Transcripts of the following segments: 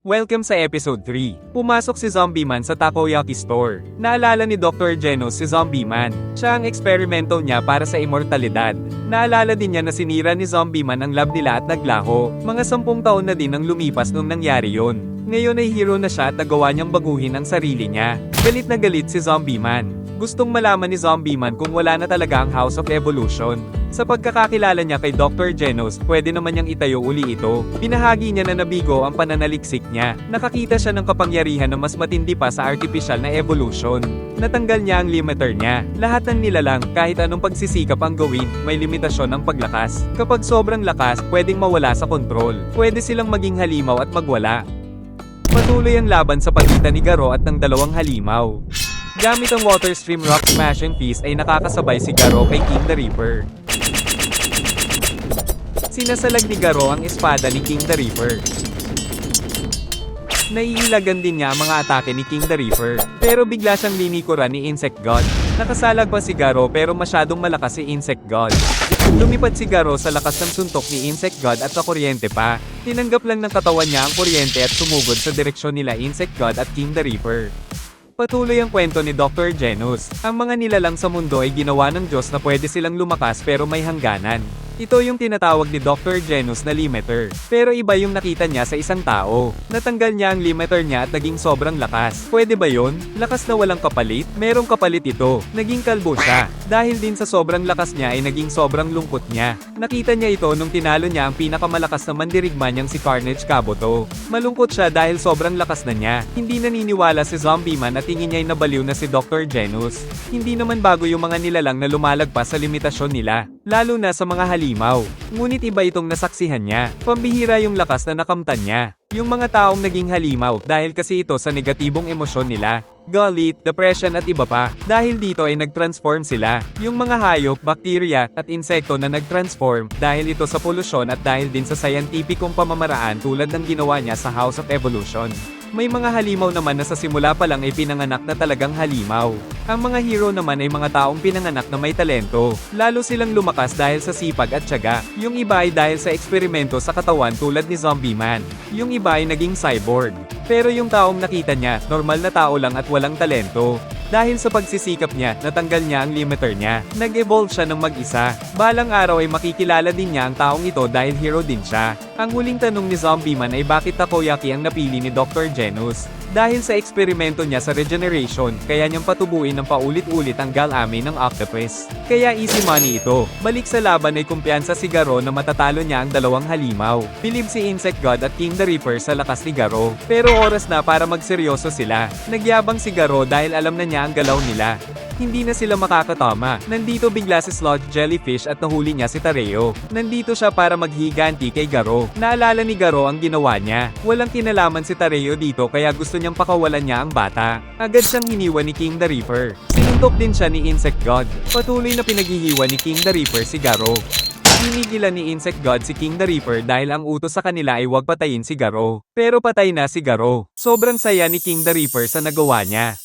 Welcome sa episode 3. Pumasok si Zombie Man sa takoyaki store. Naalala ni Dr. Genos si Zombie Man. Siya ang eksperimento niya para sa immortalidad. Naalala din niya na sinira ni Zombie Man ang lab nila at naglaho. Mga 10 taon na din ang lumipas nung nangyari yon. Ngayon ay hero na siya at nagawa niyang baguhin ang sarili niya. Galit na galit si Zombie Man. Gustong malaman ni Zombie Man kung wala na talaga ang House of Evolution. Sa pagkakakilala niya kay Dr. Genos, pwede naman niyang itayo uli ito. Binahagi niya na nabigo ang pananaliksik niya. Nakakita siya ng kapangyarihan na mas matindi pa sa artificial na evolution. Natanggal niya ang limiter niya. Lahat ng nilalang, kahit anong pagsisikap ang gawin, may limitasyon ng paglakas. Kapag sobrang lakas, pwedeng mawala sa kontrol. Pwede silang maging halimaw at magwala. Patuloy ang laban sa pagitan ni Garo at ng dalawang halimaw. Gamit ang Water Stream Rock Smashing Fist ay nakakasabay si Garo kay King the Reaper. Sinasalag ni Garo ang espada ni King the Reaper. Naiilagan din niya ang mga atake ni King the Reaper. Pero bigla siyang linikuran ni Insect God. Nakasalag pa si Garo pero masyadong malakas si Insect God. Lumipad si Garo sa lakas ng suntok ni Insect God at sa kuryente pa. Tinanggap lang ng katawan niya ang kuryente at sumugod sa direksyon nila Insect God at King the Reaper. Patuloy ang kwento ni Dr. Genos. Ang mga nilalang sa mundo ay ginawa ng Diyos na pwede silang lumakas pero may hangganan. Ito yung tinatawag ni Dr. Genos na limiter. Pero iba yung nakita niya sa isang tao. Natanggal niya ang limiter niya at naging sobrang lakas. Pwede ba yun? Lakas na walang kapalit? Merong kapalit ito. Naging kalbo siya. Dahil din sa sobrang lakas niya ay naging sobrang lungkot niya. Nakita niya ito nung tinalo niya ang pinakamalakas na mandirigma niyang si Carnage Kabuto. Malungkot siya dahil sobrang lakas na niya. Hindi naniniwala si Zombie Man at tingin niya ay nabaliw na si Dr. Genos. Hindi naman bago yung mga nilalang na lumalagpas sa limitasyon nila. Lalo na sa mga halimaw. Ngunit iba itong nasaksihan niya. Pambihira yung lakas na nakamtan niya. Yung mga taong naging halimaw dahil kasi ito sa negatibong emosyon nila. Galit, depression at iba pa. Dahil dito ay nag-transform sila. Yung mga hayop, bakterya at insekto na nag-transform dahil ito sa polusyon at dahil din sa scientificong pamamaraan tulad ng ginawa niya sa House of Evolution. May mga halimaw naman na sa simula pa lang ay pinanganak na talagang halimaw. Ang mga hero naman ay mga taong pinanganak na may talento. Lalo silang lumakas dahil sa sipag at tiyaga. Yung iba ay dahil sa eksperimento sa katawan tulad ni Zombie Man. Yung iba ay naging cyborg. Pero yung taong nakita niya, normal na tao lang at walang talento. Dahil sa pagsisikap niya, natanggal niya ang limiter niya. Nag-evolve siya ng mag-isa. Balang araw ay makikilala din niya ang taong ito dahil hero din siya. Ang huling tanong ni Zombie Man ay bakit takoyaki ang napili ni Dr. Genos? Dahil sa eksperimento niya sa regeneration, kaya niyang patubuin ng paulit-ulit ang galami ng octopus. Kaya easy money ito. Balik sa laban ay kumpiyansa si Garo na matatalo niya ang dalawang halimaw. Believe si Insect God at King the Reaper sa lakas ni Garo. Pero oras na para magseryoso sila. Nagyabang si Garo dahil alam na niya ang galaw nila. Hindi na sila makakatama. Nandito bigla si Sludge Jellyfish at nahuli niya si Tareo. Nandito siya para maghiganti kay Garo. Naalala ni Garo ang ginawa niya. Walang kinalaman si Tareo dito kaya gusto niyang pakawalan niya ang bata. Agad siyang hiniwa ni King the Reaper. Sinuntok din siya ni Insect God. Patuloy na pinaghihiwa ni King the Reaper si Garo. Hinigilan ni Insect God si King the Reaper dahil ang utos sa kanila ay huwag patayin si Garo. Pero patay na si Garo. Sobrang saya ni King the Reaper sa nagawa niya.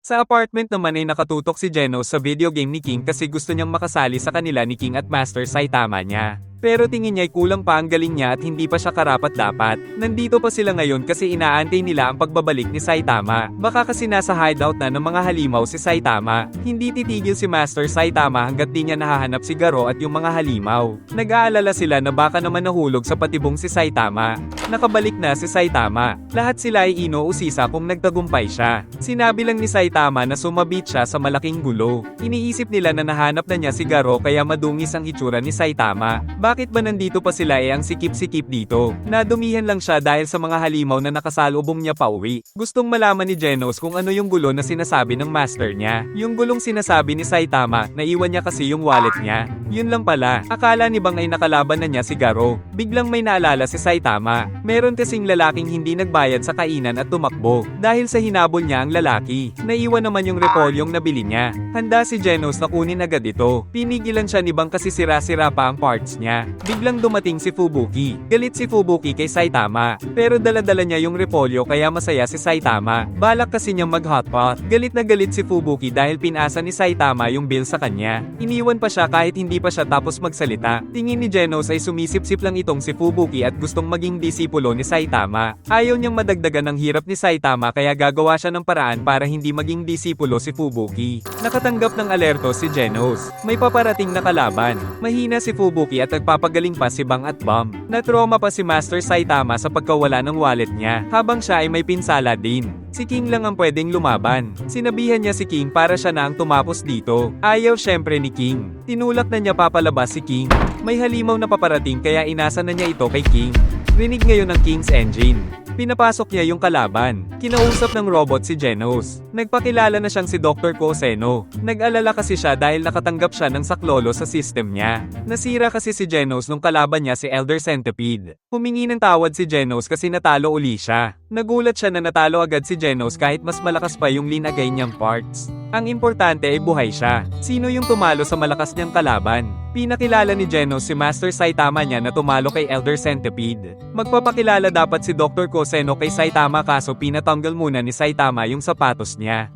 Sa apartment naman ay nakatutok si Genos sa video game ni King kasi gusto niyang makasali sa kanila ni King at Master Saitama niya. Pero tingin niya ay kulang pa ang galing niya at hindi pa siya karapat-dapat. Nandito pa sila ngayon kasi inaantay nila ang pagbabalik ni Saitama. Baka kasi nasa hideout na ng mga halimaw si Saitama. Hindi titigil si Master Saitama hanggat di niya nahahanap si Garo at yung mga halimaw. Nag-aalala sila na baka naman nahulog sa patibong si Saitama. Nakabalik na si Saitama. Lahat sila ay inuusisa kung nagtagumpay siya. Sinabi lang ni Saitama na sumabit siya sa malaking gulo. Iniisip nila na nahanap na niya si Garo kaya madungis ang itsura ni Saitama. Bakit ba nandito pa sila ang sikip-sikip dito? Nadumihan lang siya dahil sa mga halimaw na nakasalubong niya pauwi. Gustong malaman ni Genos kung ano yung gulo na sinasabi ng master niya. Yung gulong sinasabi ni Saitama, naiwan niya kasi yung wallet niya. Yun lang pala, akala ni Bang ay nakalaban na niya si Garo. Biglang may naalala si Saitama. Meron kasing lalaking hindi nagbayad sa kainan at tumakbo. Dahil sa hinabol niya ang lalaki. Naiwan naman yung repolyong nabili niya. Handa si Genos na kunin agad ito. Pinigilan siya ni Bang kasi sira-sira pa ang parts niya. niya. Biglang dumating si Fubuki. Galit si Fubuki kay Saitama. Pero dala-dala niya yung repolyo kaya masaya si Saitama. Balak kasi niyang mag-hotpot. Galit na galit si Fubuki dahil pinasa ni Saitama yung bill sa kanya. Iniwan pa siya kahit hindi pa siya tapos magsalita. Tingin ni Genos ay sumisip-sip lang itong si Fubuki at gustong maging disipulo ni Saitama. Ayaw niyang madagdagan ng hirap ni Saitama kaya gagawa siya ng paraan para hindi maging disipulo si Fubuki. Nakatanggap ng alerto si Genos. May paparating na kalaban. Mahina si Fubuki at nagpapagaling pa si Bang at Bomb. Na-trauma pa si Master Saitama sa pagkawala ng wallet niya, habang siya ay may pinsala din. Si King lang ang pwedeng lumaban. Sinabihan niya si King para siya na ang tumapos dito. Ayaw syempre ni King. Tinulak na niya papalabas si King. May halimaw na paparating kaya inasa na niya ito kay King. Rinig ngayon ng King's engine. Pinapasok niya yung kalaban. Kinausap ng robot si Genos. Nagpakilala na siyang si Dr. Koseno. Nag-alala kasi siya dahil nakatanggap siya ng saklolo sa system niya. Nasira kasi si Genos nung kalaban niya si Elder Centipede. Humingi ng tawad si Genos kasi natalo uli siya. Nagulat siya na natalo agad si Genos kahit mas malakas pa yung linagay niyang parts. Ang importante ay buhay siya. Sino yung tumalo sa malakas niyang kalaban? Pinakilala ni Genos si Master Saitama niya na tumalo kay Elder Centipede. Magpapakilala dapat si Dr. Koseno kay Saitama kaso pinatanggal muna ni Saitama yung sapatos niya.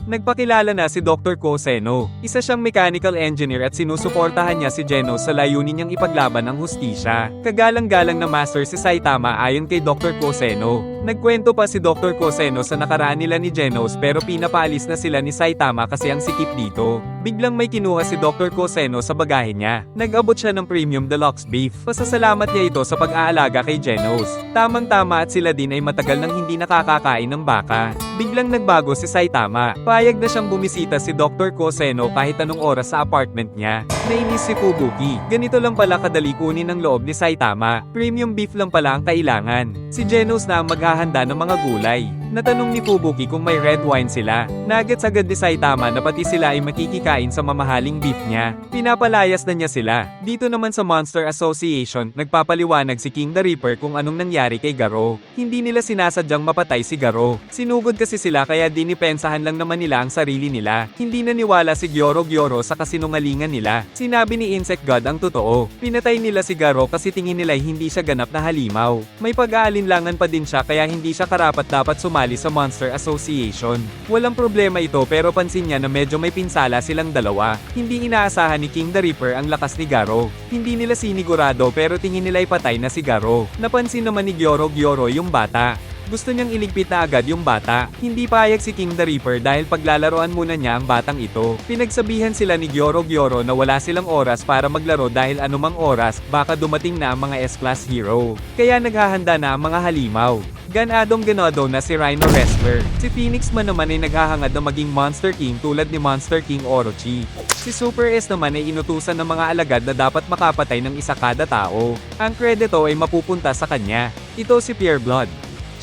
Nagpakilala na si Dr. Koseno. Isa siyang mechanical engineer at sinusuportahan niya si Genos sa layunin niyang ipaglaban ang hustisya. Kagalang-galang na master si Saitama ayon kay Dr. Koseno. Nagkwento pa si Dr. Koseno sa nakaraan nila ni Genos pero pinapaalis na sila ni Saitama kasi ang sikip dito. Biglang may kinuha si Dr. Koseno sa bagahe niya. Nag-abot siya ng premium deluxe beef. Pasasalamat niya ito sa pag-aalaga kay Genos. Tamang-tama at sila din ay matagal nang hindi nakakakain ng baka. Biglang nagbago si Saitama. Payag na siyang bumisita si Dr. Koseno kahit anong oras sa apartment niya. Nainis si Fubuki. Ganito lang pala kadali kunin ang loob ni Saitama. Premium beef lang pala ang kailangan. Si Genos na ang maghahanda ng mga gulay. Natanong ni Fubuki kung may red wine sila. Nagets agad ni Saitama na pati sila ay makikikain sa mamahaling beef niya. Pinapalayas na niya sila. Dito naman sa Monster Association, nagpapaliwanag si King the Reaper kung anong nangyari kay Garo. Hindi nila sinasadyang mapatay si Garo. Sinugod kasi sila kaya dinipensahan lang naman nila ang sarili nila. Hindi naniwala si Gyoro sa kasinungalingan nila. Sinabi ni Insect God ang totoo. Pinatay nila si Garo kasi tingin nila hindi siya ganap na halimaw. May pag-aalinlangan pa din siya kaya hindi siya karapat-dapat sumali sa Monster Association. Walang problema ito pero pansin niya na medyo may pinsala silang dalawa. Hindi inaasahan ni King the Reaper ang lakas ni Garo. Hindi nila sinigurado pero tingin nila ay patay na si Garo. Napansin naman ni Gyoro yung bata. Gusto niyang iligpit na agad yung bata. Hindi payag si King the Reaper dahil paglalaroan muna niya ang batang ito. Pinagsabihan sila ni Gyoro na wala silang oras para maglaro dahil anumang oras baka dumating na ang mga S-Class hero. Kaya naghahanda na ang mga halimaw. Ganado na si Rhino Wrestler. Si Phoenix man naman ay naghahangad na maging Monster King tulad ni Monster King Orochi. Si Super S naman ay inutusan ng mga alagad na dapat makapatay ng isa kada tao. Ang kredito ay mapupunta sa kanya. Ito si Pure Blood.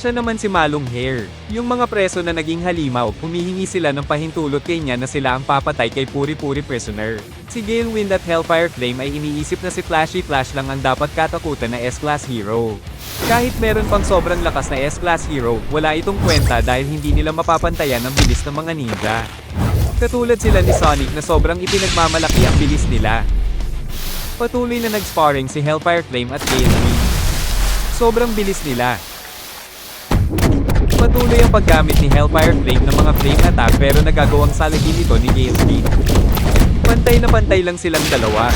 Siya naman si Malung Hair. Yung mga preso na naging halimaw, humihingi sila ng pahintulot kay niya na sila ang papatay kay Puri-Puri Prisoner. Si Gale Wind at Hellfire Flame ay iniisip na si Flashy Flash lang ang dapat katakutan na S-Class hero. Kahit meron pang sobrang lakas na S-Class hero, wala itong kwenta dahil hindi nila mapapantayan ang bilis ng mga ninja. Katulad sila ni Sonic na sobrang ipinagmamalaki ang bilis nila. Patuloy na nag-sparring si Hellfire Flame at Gale Wind. Sobrang bilis nila. Patuloy ang paggamit ni Hellfire Flame ng mga flame attack pero nagagawang salagin ito ni Gale Wind. Pantay na pantay lang silang dalawa.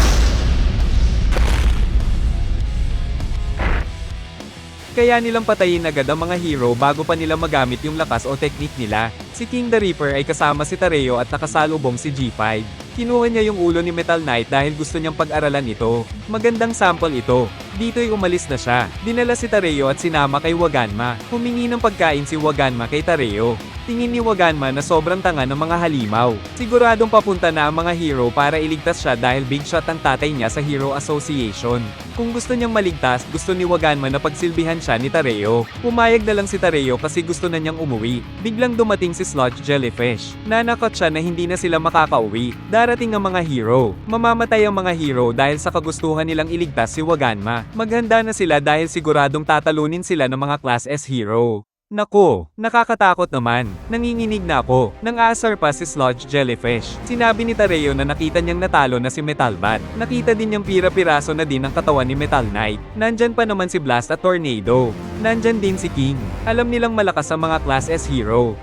Kaya nilang patayin agad ang mga hero bago pa nila magamit yung lakas o technique nila. Si King the Reaper ay kasama si Tareo at nakasalubong si G5. Kinuha niya yung ulo ni Metal Knight dahil gusto niyang pag-aralan ito. Magandang sample ito. Dito ay umalis na siya. Dinala si Tareo at sinama kay Waganma. Humingi ng pagkain si Waganma kay Tareo. Tingin ni Waganma na sobrang tanga ng mga halimaw. Siguradong papunta na ang mga hero para iligtas siya dahil big shot ang tatay niya sa Hero Association. Kung gusto niyang maligtas, gusto ni Waganma na pagsilbihan siya ni Tareo. Pumayag na lang si Tareo kasi gusto na niyang umuwi. Biglang dumating si Sludge Jellyfish. Nanakot siya na hindi na sila makakauwi. Darating ang mga hero. Mamamatay ang mga hero dahil sa kagustuhan nilang iligtas si Waganma. Maghanda na sila dahil siguradong tatalunin sila ng mga Class S hero. Nako, nakakatakot naman. Nanginginig na ako. Nang aasar pa si Sludge Jellyfish. Sinabi ni Tareo na nakita niyang natalo na si Metal Bat. Nakita din niyang pira-piraso na din ang katawan ni Metal Knight. Nandyan pa naman si Blast at Tornado. Nandyan din si King. Alam nilang malakas ang mga Class S hero.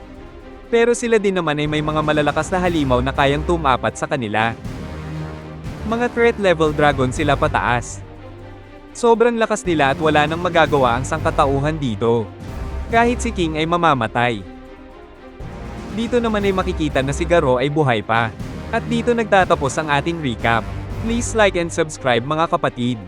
Pero sila din naman ay may mga malalakas na halimaw na kayang tumapat sa kanila. Mga threat level dragon sila pataas. Sobrang lakas nila at wala nang magagawa ang sangkatauhan dito. Kahit si King ay mamamatay. Dito naman ay makikita na si Garo ay buhay pa. At dito nagtatapos ang ating recap. Please like and subscribe mga kapatid.